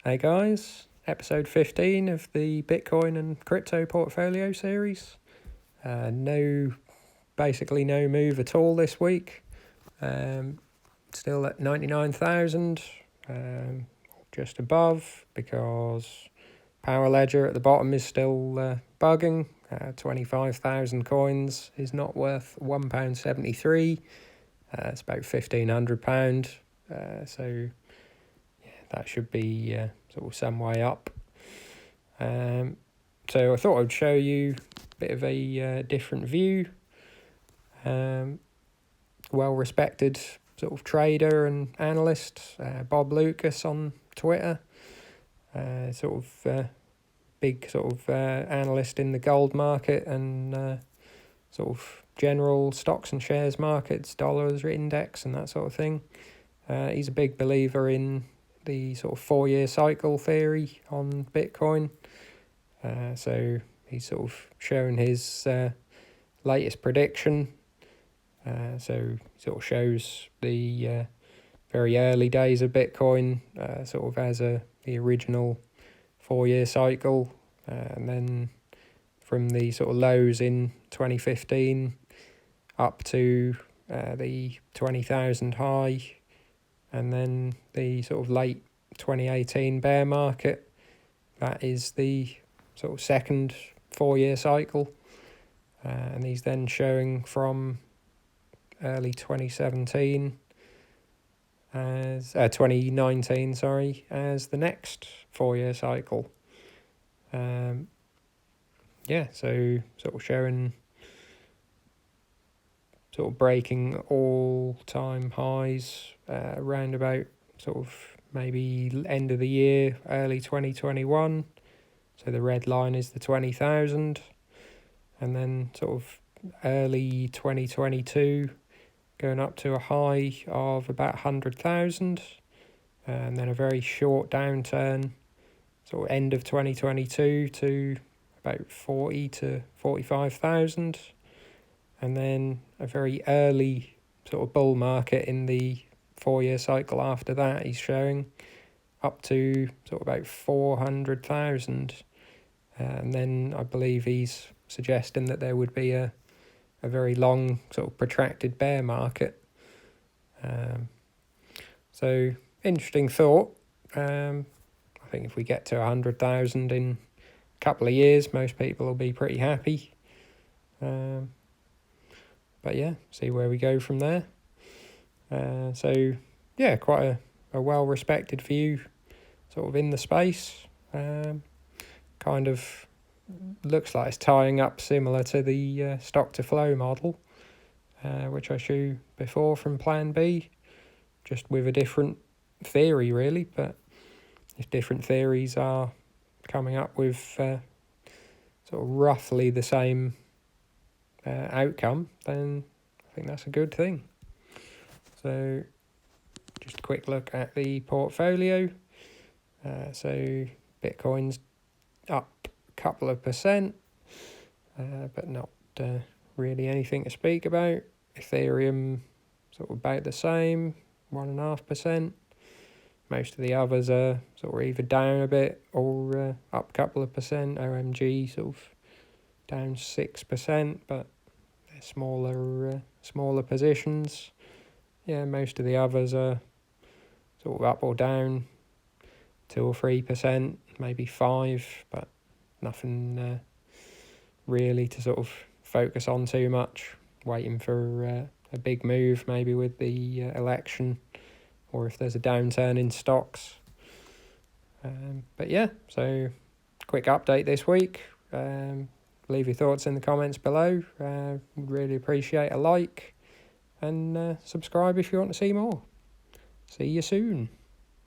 Hey guys, episode 15 of the Bitcoin and crypto portfolio series. Basically no move at all this week. Still at 99,000, just above, because Power Ledger at the bottom is still bugging. 25,000 coins is not worth £1.73. It's about £1,500. So that should be sort of some way up. So I thought I'd show you a bit of a different view. Well-respected sort of trader and analyst, Bob Loukas on Twitter. Big analyst in the gold market and sort of general stocks and shares markets, dollars index and that sort of thing. He's a big believer in the sort of 4-year cycle theory on Bitcoin. So he's sort of shown his latest prediction. So sort of shows the very early days of Bitcoin sort of as the original 4-year cycle. And then from the sort of lows in 2015 up to the 20,000 high, and then the sort of late 2018 bear market. That is the sort of second 4-year cycle. And he's then showing from early 2019, as the next 4-year cycle. So sort of showing sort of breaking all-time highs around about sort of maybe end of the year, early 2021. So the red line is the 20,000, and then sort of early 2022 going up to a high of about 100,000, and then a very short downturn sort of end of 2022 to about 40 to 45,000. And then a very early sort of bull market in the 4-year cycle after that, he's showing up to sort of about 400,000. And then I believe he's suggesting that there would be a very long sort of protracted bear market. So interesting thought. I think if we get to 100,000 in a couple of years, most people will be pretty happy. But yeah, see where we go from there. Quite a well-respected view sort of in the space. Kind of looks like it's tying up similar to the stock-to-flow model, which I showed before from Plan B, just with a different theory really. But if different theories are coming up with sort of roughly the same outcome, then I think that's a good thing. So just a quick look at the portfolio. So Bitcoin's up a couple of percent, but not really anything to speak about. Ethereum sort of about the same, 1.5%. Most of the others are sort of either down a bit or up a couple of percent. OMG sort of down 6%, but they're smaller positions. Yeah, most of the others are sort of up or down 2 or 3%, maybe 5%, but nothing really to sort of focus on too much. Waiting for a big move, maybe with the election, or if there's a downturn in stocks. So quick update this week. Leave your thoughts in the comments below. Would really appreciate a like, and subscribe if you want to see more. See you soon.